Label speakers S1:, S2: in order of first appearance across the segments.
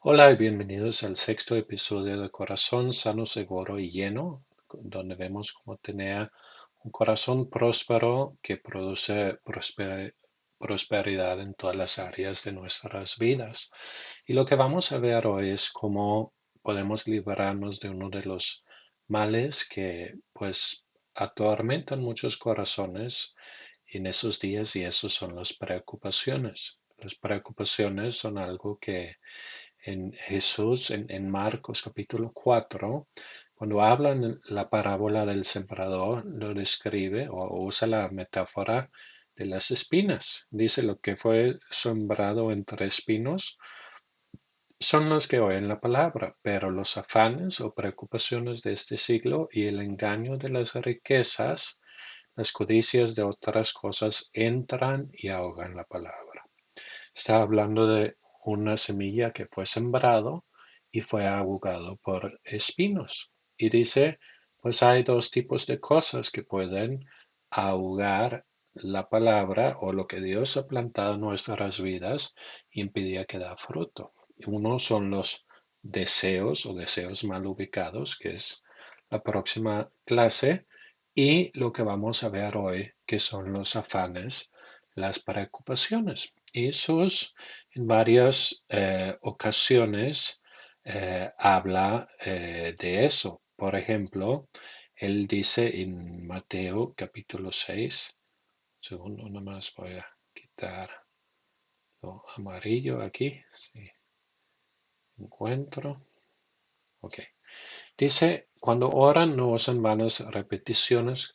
S1: Hola y bienvenidos al sexto episodio de Corazón Sano, Seguro y Lleno, donde vemos cómo tener un corazón próspero que produce prosperidad en todas las áreas de nuestras vidas. Y lo que vamos a ver hoy es cómo podemos librarnos de uno de los males que pues atormentan muchos corazones en esos días, y esos son las preocupaciones. Las preocupaciones son algo que en Jesús, en Marcos capítulo 4, cuando habla en la parábola del sembrador, lo describe o usa la metáfora de las espinas. Dice: lo que fue sembrado entre espinos son los que oyen la palabra, pero los afanes o preocupaciones de este siglo y el engaño de las riquezas, las codicias de otras cosas, entran y ahogan la palabra. Está hablando de una semilla que fue sembrado y fue ahogado por espinos. Y dice, pues hay dos tipos de cosas que pueden ahogar la palabra o lo que Dios ha plantado en nuestras vidas y impedir que da fruto. Uno son los deseos o deseos mal ubicados, que es la próxima clase, y lo que vamos a ver hoy, que son los afanes, las preocupaciones. Y Jesús en varias ocasiones habla de eso. Por ejemplo, él dice en Mateo capítulo 6, segundo, nomás voy a quitar lo amarillo aquí, si encuentro. Ok. Dice, cuando oran no usan vanas repeticiones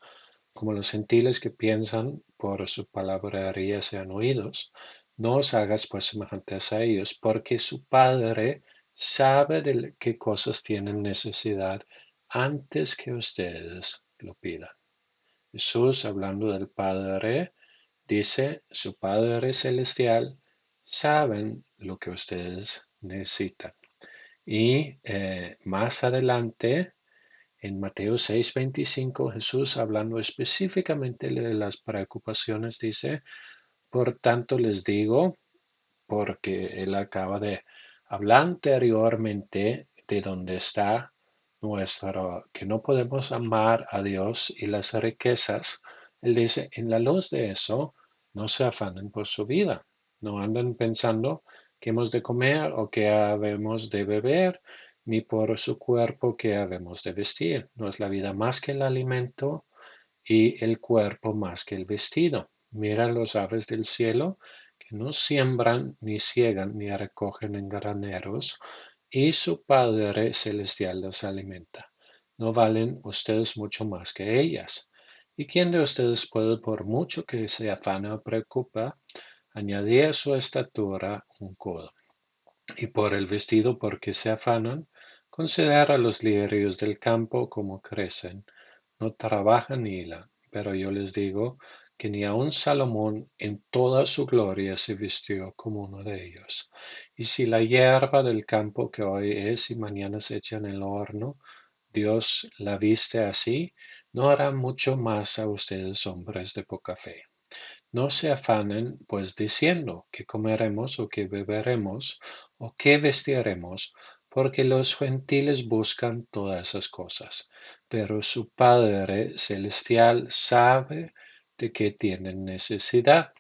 S1: como los gentiles que piensan por su palabrería sean oídos. No os hagas pues semejantes a ellos, porque su Padre sabe de qué cosas tienen necesidad antes que ustedes lo pidan. Jesús, hablando del Padre, dice, su Padre celestial saben lo que ustedes necesitan. Y más adelante, en Mateo 6:25, Jesús, hablando específicamente de las preocupaciones, dice, por tanto les digo, porque él acaba de hablar anteriormente de dónde está nuestro, que no podemos amar a Dios y las riquezas. Él dice, en la luz de eso, no se afanen por su vida, no anden pensando qué hemos de comer o qué habemos de beber, ni por su cuerpo qué habemos de vestir. No es la vida más que el alimento y el cuerpo más que el vestido. Mira los aves del cielo, que no siembran, ni ciegan, ni recogen en graneros, y su Padre celestial los alimenta. ¿No valen ustedes mucho más que ellas? ¿Y quién de ustedes puede, por mucho que se afane o preocupa, añadir a su estatura un codo? Y por el vestido, por que se afanan, considera los lirios del campo como crecen, no trabajan ni hilan. Pero yo les digo que ni aun Salomón en toda su gloria se vistió como uno de ellos. Y si la hierba del campo, que hoy es y mañana se echa en el horno, Dios la viste así, no hará mucho más a ustedes, hombres de poca fe. No se afanen, pues, diciendo qué comeremos o qué beberemos o qué vestiremos, porque los gentiles buscan todas esas cosas. Pero su Padre celestial sabe de qué tienen necesidad,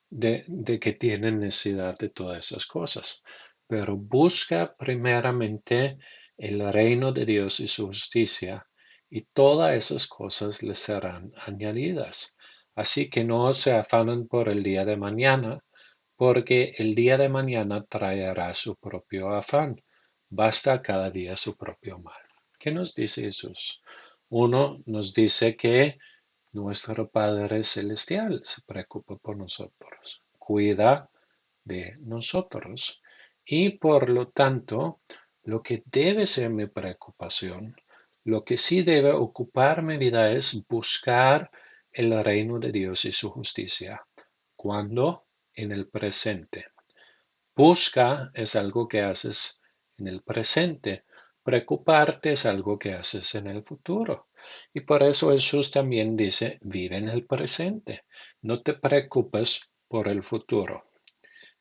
S1: de que tienen necesidad de todas esas cosas. Pero busca primeramente el reino de Dios y su justicia, y todas esas cosas les serán añadidas. Así que no se afanan por el día de mañana, porque el día de mañana traerá su propio afán. Basta cada día su propio mal. ¿Qué nos dice Jesús? Uno nos dice que nuestro Padre Celestial se preocupa por nosotros, cuida de nosotros, y por lo tanto, lo que debe ser mi preocupación, lo que sí debe ocupar mi vida es buscar el reino de Dios y su justicia. ¿Cuándo? En el presente. Busca es algo que haces en el presente. Preocuparte es algo que haces en el futuro. Y por eso Jesús también dice, vive en el presente. No te preocupes por el futuro.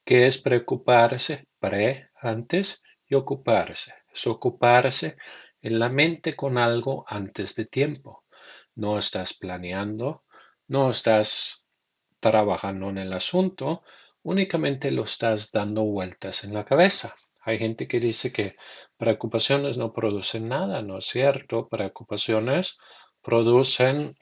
S1: ¿Qué es preocuparse? Pre, antes, y ocuparse. Es ocuparse en la mente con algo antes de tiempo. No estás planeando, no estás trabajando en el asunto, únicamente lo estás dando vueltas en la cabeza. Hay gente que dice que preocupaciones no producen nada, no es cierto. Preocupaciones producen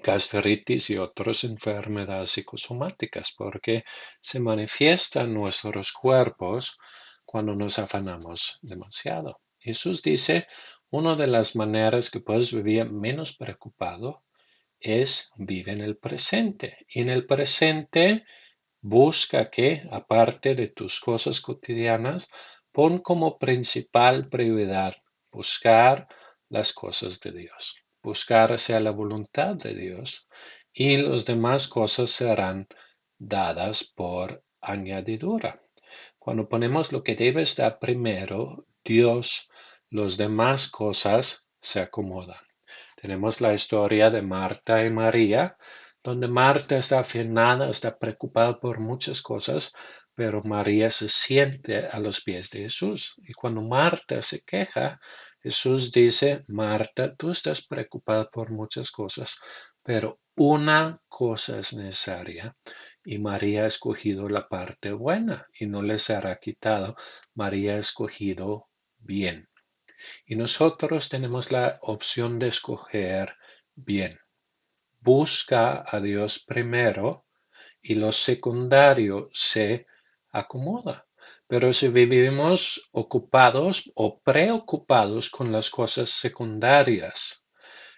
S1: gastritis y otras enfermedades psicosomáticas porque se manifiestan en nuestros cuerpos cuando nos afanamos demasiado. Jesús dice, una de las maneras que puedes vivir menos preocupado es vive en el presente. Y en el presente busca que, aparte de tus cosas cotidianas, pon como principal prioridad buscar las cosas de Dios, buscar hacia la voluntad de Dios y las demás cosas serán dadas por añadidura. Cuando ponemos lo que debe estar primero, Dios, las demás cosas se acomodan. Tenemos la historia de Marta y María, donde Marta está afanada, está preocupada por muchas cosas, pero María se siente a los pies de Jesús. Y cuando Marta se queja, Jesús dice, Marta, tú estás preocupada por muchas cosas, pero una cosa es necesaria. Y María ha escogido la parte buena y no le será quitado. María ha escogido bien. Y nosotros tenemos la opción de escoger bien. Busca a Dios primero y lo secundario se acomoda. Pero si vivimos ocupados o preocupados con las cosas secundarias,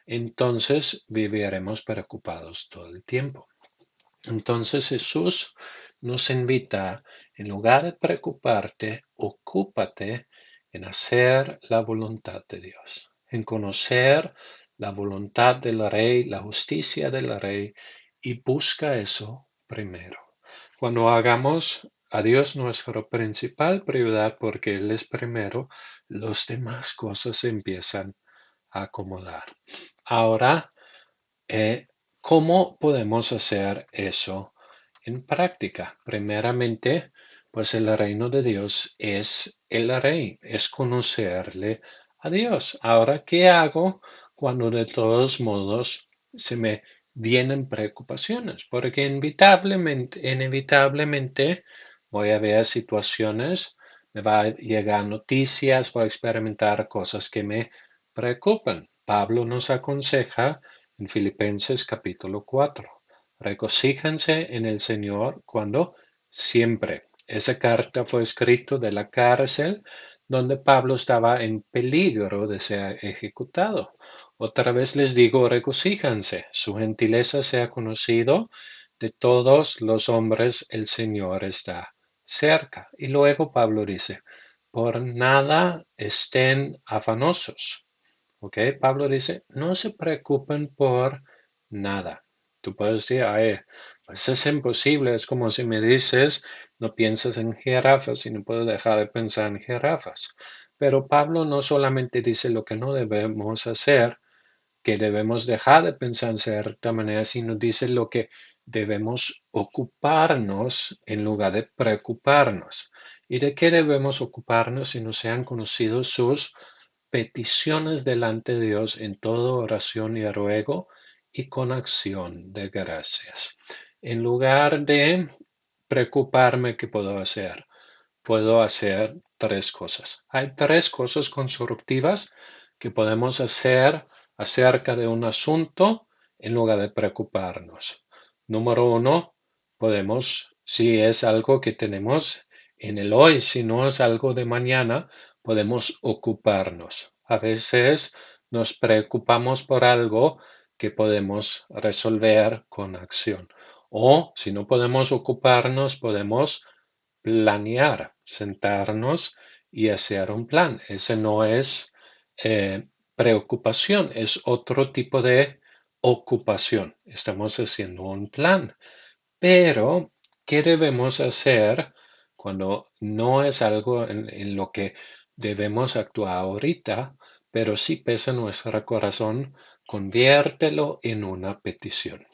S1: entonces viviremos preocupados todo el tiempo. Entonces Jesús nos invita, en lugar de preocuparte, ocúpate en hacer la voluntad de Dios, en conocer la voluntad del Rey, la justicia del Rey, y busca eso primero. Cuando hagamos a Dios nuestra principal prioridad, porque Él es primero, las demás cosas se empiezan a acomodar. Ahora, ¿cómo podemos hacer eso en práctica? Primeramente, pues el reino de Dios es el rey, es conocerle a Dios. Ahora, ¿qué hago cuando de todos modos se me vienen preocupaciones? Porque inevitablemente voy a ver situaciones, me va a llegar noticias, voy a experimentar cosas que me preocupan. Pablo nos aconseja en Filipenses capítulo 4. Regocíjense en el Señor cuando siempre. Esa carta fue escrita de la cárcel donde Pablo estaba en peligro de ser ejecutado. Otra vez les digo, regocíjense. Su gentileza sea conocido de todos los hombres, el Señor está cerca. Y luego Pablo dice, por nada estén afanosos. ¿Ok? Pablo dice, no se preocupen por nada. Tú puedes decir, ay, pues es imposible, es como si me dices, no piensas en jirafas y no puedo dejar de pensar en jirafas. Pero Pablo no solamente dice lo que no debemos hacer, que debemos dejar de pensar en cierta manera, sino dice lo que debemos ocuparnos en lugar de preocuparnos. ¿Y de qué debemos ocuparnos si no sean conocidos sus peticiones delante de Dios en toda oración y ruego y con acción de gracias? En lugar de preocuparme, ¿qué puedo hacer? Puedo hacer tres cosas. Hay tres cosas constructivas que podemos hacer acerca de un asunto en lugar de preocuparnos. Número uno, podemos, si es algo que tenemos en el hoy, si no es algo de mañana, podemos ocuparnos. A veces nos preocupamos por algo que podemos resolver con acción. O si no podemos ocuparnos, podemos planear, sentarnos y hacer un plan. Ese no es preocupación, es otro tipo de ocupación. Estamos haciendo un plan. Pero, ¿qué debemos hacer cuando no es algo en lo que debemos actuar ahorita, pero sí pesa nuestro corazón? Conviértelo en una petición.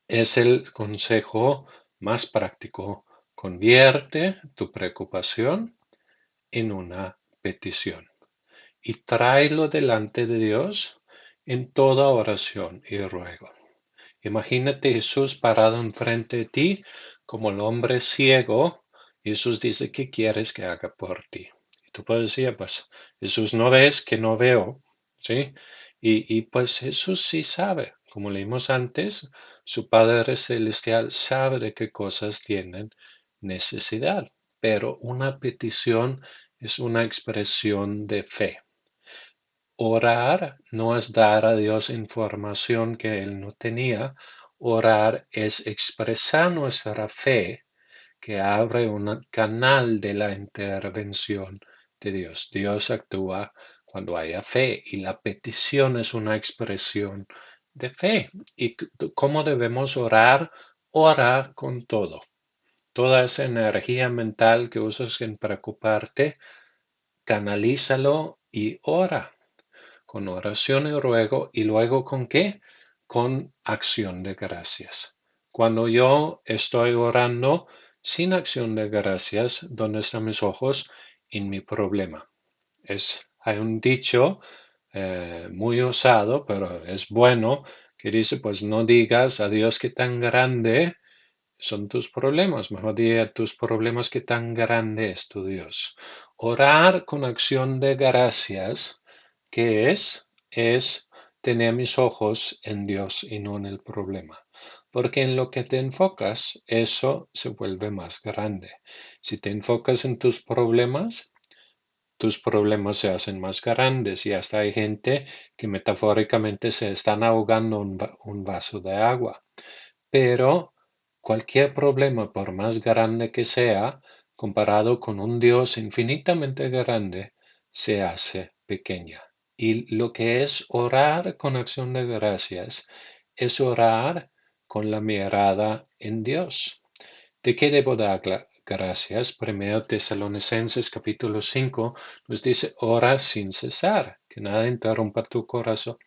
S1: Es el consejo más práctico. Convierte tu preocupación en una petición y tráelo delante de Dios en toda oración y ruego. Imagínate Jesús parado enfrente de ti como el hombre ciego. Jesús dice, ¿qué quieres que haga por ti? Y tú puedes decir, pues Jesús, no ves que no veo, ¿sí? Y pues Jesús sí sabe, como leímos antes, su Padre Celestial sabe de qué cosas tienen necesidad, pero una petición es una expresión de fe. Orar no es dar a Dios información que Él no tenía. Orar es expresar nuestra fe que abre un canal de la intervención de Dios. Dios actúa cuando haya fe y la petición es una expresión de fe. ¿Y cómo debemos orar? Ora con todo. Toda esa energía mental que usas en preocuparte, canalízalo y ora con oración y ruego, y luego ¿con qué? Con acción de gracias. Cuando yo estoy orando sin acción de gracias, ¿dónde están mis ojos? En mi problema. Hay un dicho muy usado, pero es bueno, que dice, pues no digas a Dios que tan grande son tus problemas, mejor diría tus problemas que tan grande es tu Dios. Orar con acción de gracias, ¿qué es? Es tener mis ojos en Dios y no en el problema. Porque en lo que te enfocas, eso se vuelve más grande. Si te enfocas en tus problemas se hacen más grandes y hasta hay gente que metafóricamente se están ahogando un vaso de agua. Pero cualquier problema, por más grande que sea, comparado con un Dios infinitamente grande, se hace pequeña. Y lo que es orar con acción de gracias es orar con la mirada en Dios. ¿De qué debo dar gracias? Primero Tesalonicenses capítulo 5 nos dice, ora sin cesar, que nada interrumpa tu corazón,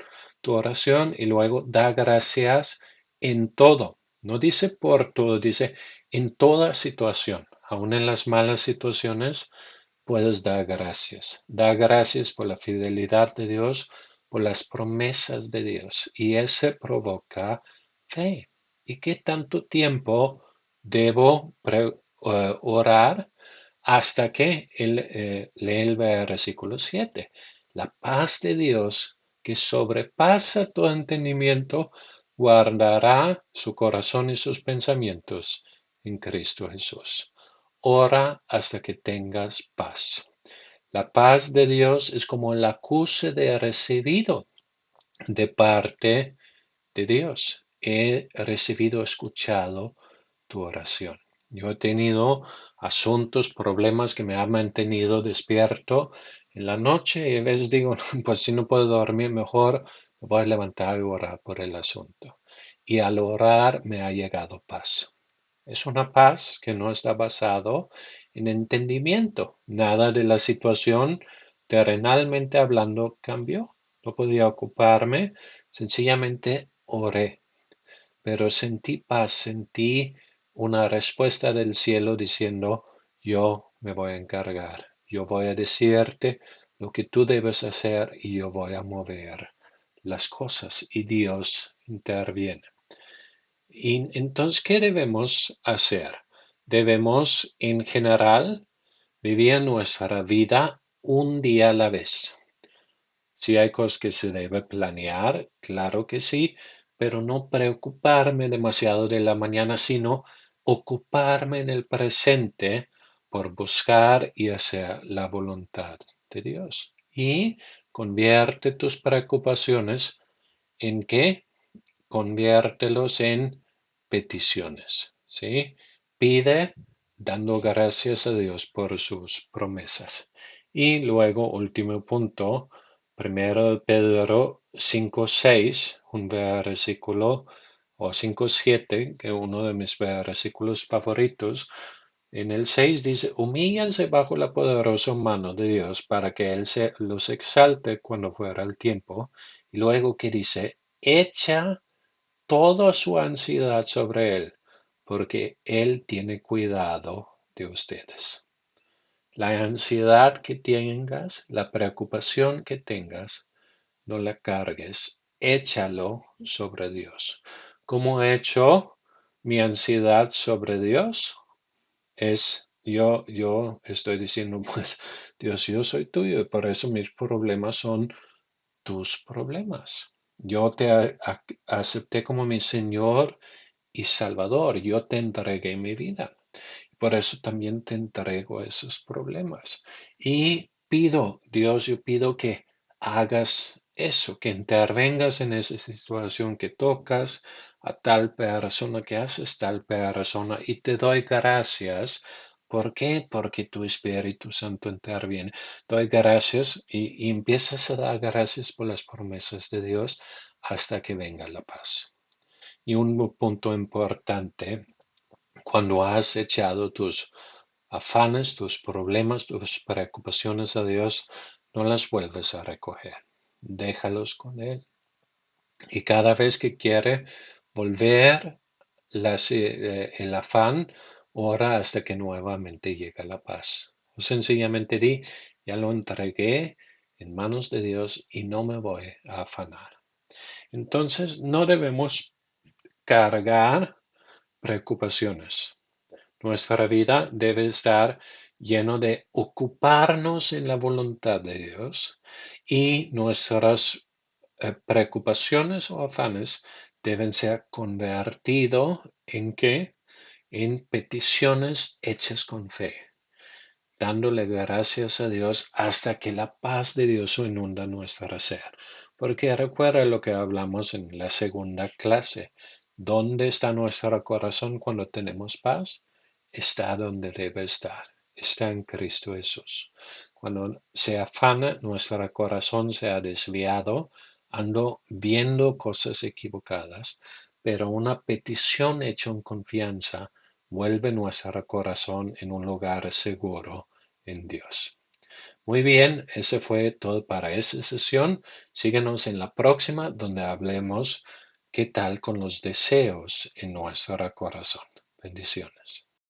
S1: tu oración, y luego da gracias en todo. No dice por todo, dice en toda situación, aun en las malas situaciones, puedes dar gracias. Da gracias por la fidelidad de Dios, por las promesas de Dios, y ese provoca fe. ¿Y qué tanto tiempo debo orar hasta que lee el versículo 7? La paz de Dios que sobrepasa todo entendimiento guardará su corazón y sus pensamientos en Cristo Jesús. Ora hasta que tengas paz. La paz de Dios es como el acuse de recibido de parte de Dios. He recibido, escuchado tu oración. Yo he tenido asuntos, problemas que me han mantenido despierto en la noche y a veces digo, pues si no puedo dormir mejor, me voy a levantar y orar por el asunto. Y al orar me ha llegado paz. Es una paz que no está basado en entendimiento. Nada de la situación terrenalmente hablando cambió. No podía ocuparme, sencillamente oré, pero sentí paz, sentí una respuesta del cielo diciendo, yo me voy a encargar, yo voy a decirte lo que tú debes hacer y yo voy a mover las cosas y Dios interviene. Y entonces, ¿qué debemos hacer? Debemos, en general, vivir nuestra vida un día a la vez. Si hay cosas que se debe planear, claro que sí, pero no preocuparme demasiado de la mañana, sino ocuparme en el presente por buscar y hacer la voluntad de Dios. Y convierte tus preocupaciones en qué? Conviértelos en peticiones, ¿sí? Pide dando gracias a Dios por sus promesas. Y luego, último punto, primero Pedro 5:6, un versículo, o 5:7, que es uno de mis versículos favoritos. En el 6 dice, humíllense bajo la poderosa mano de Dios para que Él los exalte cuando fuera el tiempo. Y luego que dice, echa toda su ansiedad sobre Él, porque Él tiene cuidado de ustedes. La ansiedad que tengas, la preocupación que tengas, no la cargues, échalo sobre Dios. ¿Cómo echo mi ansiedad sobre Dios? Yo estoy diciendo, pues, Dios, yo soy tuyo y por eso mis problemas son tus problemas. Yo te acepté como mi Señor y Salvador. Yo te entregué mi vida. Por eso también te entrego esos problemas. Y pido, Dios, yo pido que hagas eso, que intervengas en esa situación, que tocas a tal persona, que haces tal persona. Y te doy gracias. ¿Por qué? Porque tu Espíritu Santo interviene. Doy gracias y empiezas a dar gracias por las promesas de Dios hasta que venga la paz. Y un punto importante, cuando has echado tus afanes, tus problemas, tus preocupaciones a Dios, no las vuelves a recoger. Déjalos con Él. Y cada vez que quiere volver el afán, ora hasta que nuevamente llegue la paz. O sencillamente di, ya lo entregué en manos de Dios y no me voy a afanar. Entonces, no debemos cargar preocupaciones. Nuestra vida debe estar lleno de ocuparnos en la voluntad de Dios y nuestras preocupaciones o afanes deben ser convertidos en qué? En peticiones hechas con fe, dándole gracias a Dios hasta que la paz de Dios inunda nuestro ser. Porque recuerda lo que hablamos en la segunda clase. ¿Dónde está nuestro corazón cuando tenemos paz? Está donde debe estar. Está en Cristo Jesús. Cuando se afana, nuestro corazón se ha desviado, ando viendo cosas equivocadas, pero una petición hecha en confianza vuelve nuestro corazón en un lugar seguro en Dios. Muy bien, ese fue todo para esta sesión. Síguenos en la próxima donde hablemos qué tal con los deseos en nuestro corazón. Bendiciones.